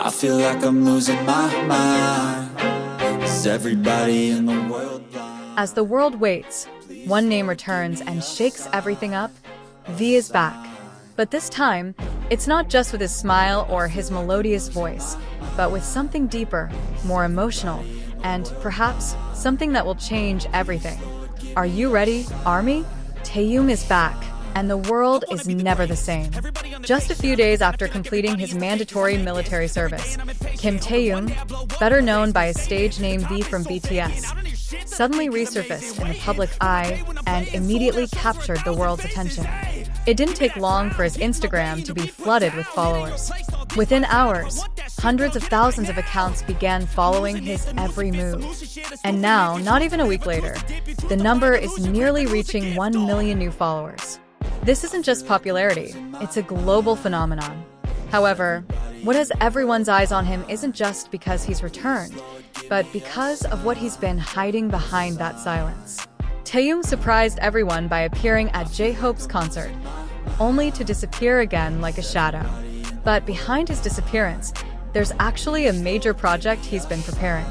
I feel like I'm losing my mind. Is everybody in the world blind? As the world waits, one name returns and shakes everything up. V is back. But this time, it's not just with his smile or his melodious voice, but with something deeper, more emotional, and perhaps something that will change everything. Are you ready, ARMY? Taehyung is back, and the world is never the same. Just a few days after completing his mandatory military service, Kimtaehyung, better known by his stage name V from BTS, suddenly resurfaced in the public eye and immediately captured the world's attention. It didn't take long for his Instagram to be flooded with followers. Within hours, hundreds of thousands of accounts began following his every move. And now, not even a week later, the number is nearly reaching 1 million new followers. This isn't just popularity, it's a global phenomenon. However, what has everyone's eyes on him isn't just because he's returned, but because of what he's been hiding behind that silence. Taehyung surprised everyone by appearing at J-Hope's concert, only to disappear again like a shadow. But behind his disappearance, there's actually a major project he's been preparing.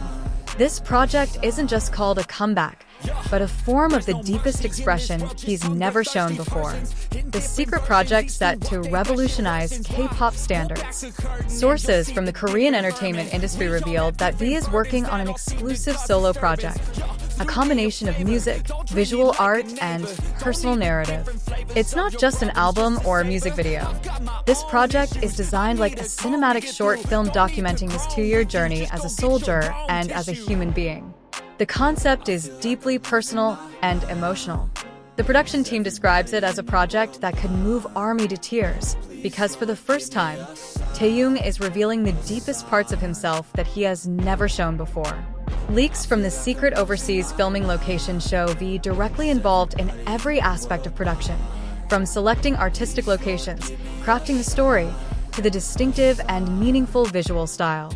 This project isn't just called a comeback, but a form of the deepest expression he's never shown before. The secret project set to revolutionize K-pop standards. Sources from the Korean entertainment industry revealed that V is working on an exclusive solo project, a combination of music, visual art, and personal narrative. It's not just an album or a music video. This project is designed like a cinematic short film documenting his 2-year journey as a soldier and as a human being. The concept is deeply personal and emotional. The production team describes it as a project that could move ARMY to tears, because for the first time, Taehyung is revealing the deepest parts of himself that he has never shown before. Leaks from the secret overseas filming location show V directly involved in every aspect of production, from selecting artistic locations, crafting the story, to the distinctive and meaningful visual style.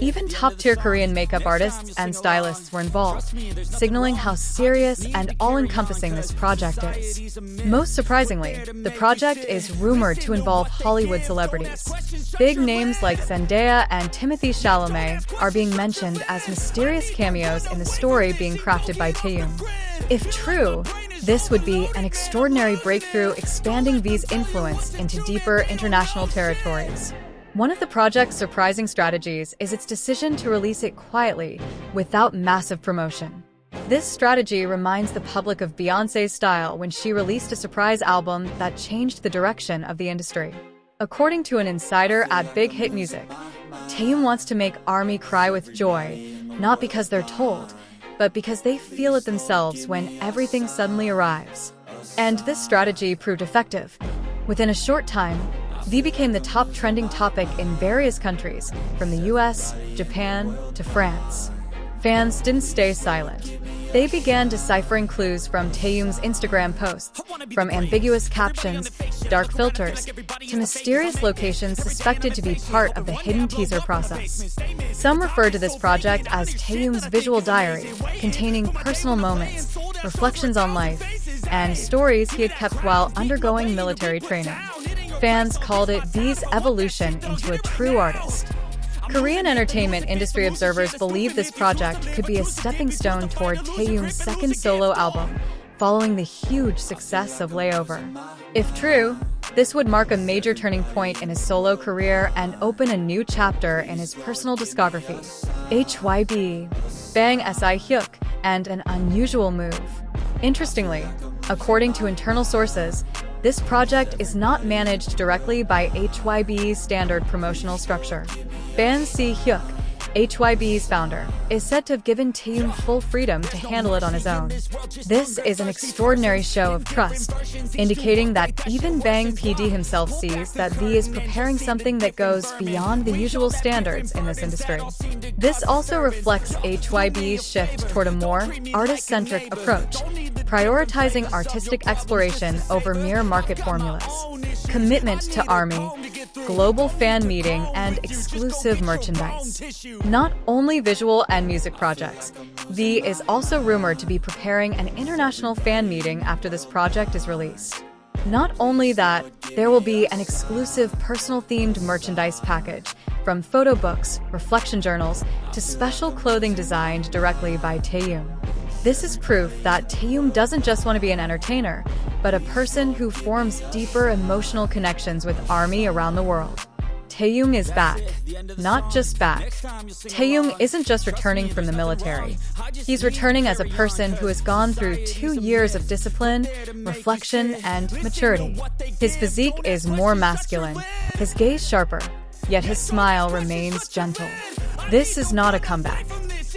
Even top-tier Korean makeup artists and stylists were involved, signaling how serious and all-encompassing this project is. Most surprisingly, the project is rumored to involve Hollywood celebrities. Big names like Zendaya and Timothée Chalamet are being mentioned as mysterious cameos in the story being crafted by Taehyung. If true, this would be an extraordinary breakthrough, expanding V's influence into deeper international territories. One of the project's surprising strategies is its decision to release it quietly, without massive promotion. This strategy reminds the public of Beyoncé's style when she released a surprise album that changed the direction of the industry. According to an insider at Big Hit Music, Taehyung wants to make ARMY cry with joy, not because they're told, but because they feel it themselves when everything suddenly arrives. And this strategy proved effective. Within a short time, V became the top trending topic in various countries, from the US, Japan, to France. Fans didn't stay silent. They began deciphering clues from Taehyung's Instagram posts, from ambiguous captions, dark filters, to mysterious locations suspected to be part of the hidden teaser process. Some refer to this project as Taehyung's visual diary, containing personal moments, reflections on life, and stories he had kept while undergoing military training. Fans called it V's evolution into a true artist. Korean entertainment industry observers believe this project could be a stepping stone toward Taehyung's second solo album, following the huge success of Layover. If true, this would mark a major turning point in his solo career and open a new chapter in his personal discography. HYBE, Bang Si-hyuk, and an unusual move. Interestingly, according to internal sources, this project is not managed directly by HYBE's standard promotional structure. Bang Si-hyuk, HYBE's founder, is said to have given Taehyung full freedom to handle it on his own. This is an extraordinary show of trust, indicating that even Bang PD himself sees that V is preparing something that goes beyond the usual standards in this industry. This also reflects HYBE's shift toward a more artist-centric approach, prioritizing artistic exploration over mere market formulas. Commitment to ARMY, global fan meeting, and exclusive merchandise. Not only visual and music projects, V is also rumored to be preparing an international fan meeting after this project is released. Not only that, there will be an exclusive personal-themed merchandise package, from photo books, reflection journals, to special clothing designed directly by Taehyung. This is proof that Taehyung doesn't just want to be an entertainer, but a person who forms deeper emotional connections with ARMY around the world. Taehyung is back. Not just back. Taehyung isn't just returning from the military. He's returning as a person who has gone through 2 years of discipline, reflection, and maturity. His physique is more masculine, his gaze sharper, yet his smile remains gentle. This is not a comeback.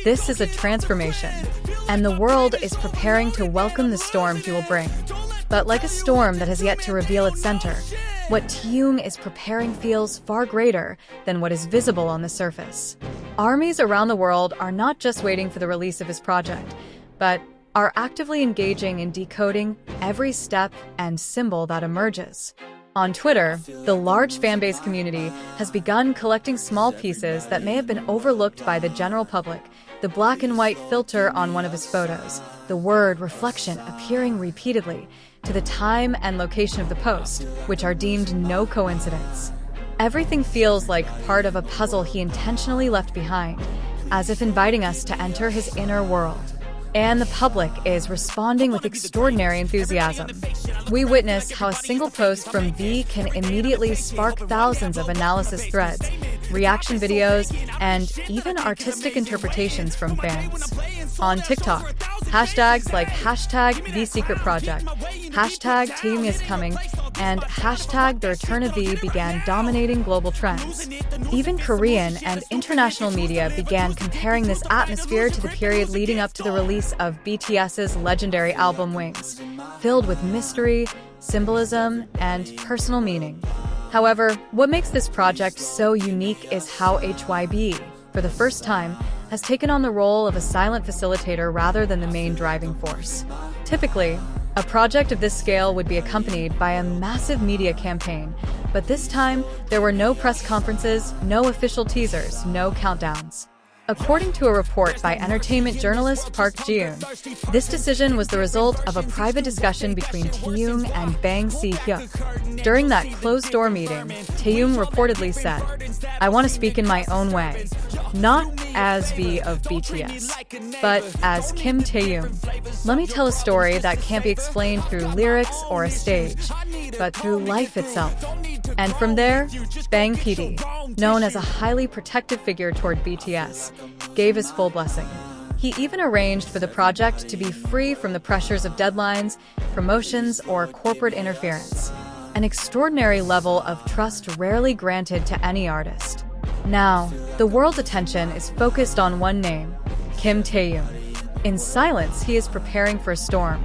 This is a transformation, and the world is preparing to welcome the storm he will bring. But like a storm that has yet to reveal its center, what Taehyung is preparing feels far greater than what is visible on the surface. Armies around the world are not just waiting for the release of his project, but are actively engaging in decoding every step and symbol that emerges. On Twitter, the large fanbase community has begun collecting small pieces that may have been overlooked by the general public. The black and white filter on one of his photos, the word reflection appearing repeatedly, to the time and location of the post, which are deemed no coincidence. Everything feels like part of a puzzle he intentionally left behind, as if inviting us to enter his inner world. And the public is responding with extraordinary enthusiasm. We witness how a single post from V can immediately spark thousands of analysis threads, reaction videos, and even artistic interpretations from fans. On TikTok, hashtags like #TheSecretProject, #TaehyungIsComing, and #TheReturnofV began dominating global trends. Even Korean and international media began comparing this atmosphere to the period leading up to the release of BTS's legendary album Wings, filled with mystery, symbolism, and personal meaning. However, what makes this project so unique is how HYBE, for the first time, has taken on the role of a silent facilitator rather than the main driving force. Typically, a project of this scale would be accompanied by a massive media campaign, but this time, there were no press conferences, no official teasers, no countdowns. According to a report by entertainment journalist Park Ji-yoon, this decision was the result of a private discussion between Taehyung and Bang Si-hyuk. During that closed-door meeting, Taehyung reportedly said, "I want to speak in my own way, not as V of BTS, but as Kim Taehyung. Let me tell a story that can't be explained through lyrics or a stage, but through life itself." And from there, Bang PD, known as a highly protective figure toward BTS, gave his full blessing. He even arranged for the project to be free from the pressures of deadlines, promotions, or corporate interference. An extraordinary level of trust rarely granted to any artist. Now, the world's attention is focused on one name, Kim Taehyung. In silence, he is preparing for a storm.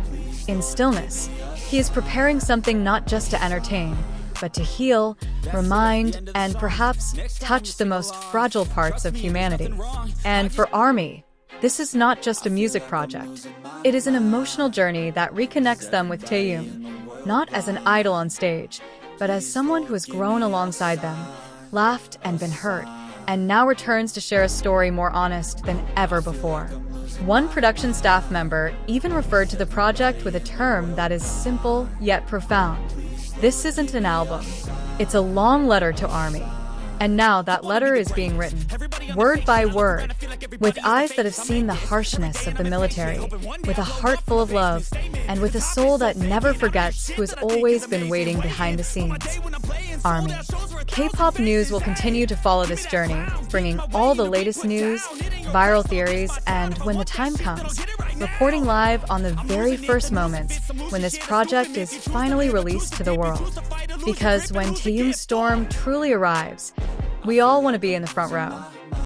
In stillness, he is preparing something not just to entertain, but to heal, remind, and perhaps touch the most fragile parts of humanity. And for ARMY, this is not just a music project. It is an emotional journey that reconnects them with Taehyung, not as an idol on stage, but as someone who has grown alongside them, laughed and been hurt, and now returns to share a story more honest than ever before. One production staff member even referred to the project with a term that is simple yet profound. This isn't an album. It's a long letter to ARMY. And now that letter is being written, word by word, with eyes that have seen the harshness of the military, with a heart full of love, and with a soul that never forgets who has always been waiting behind the scenes. ARMY. K-pop news will continue to follow this journey, bringing all the latest news, viral theories, and when the time comes, reporting live on the very first moments when this project is finally released to the world. Because when Taehyung's storm truly arrives, we all want to be in the front row.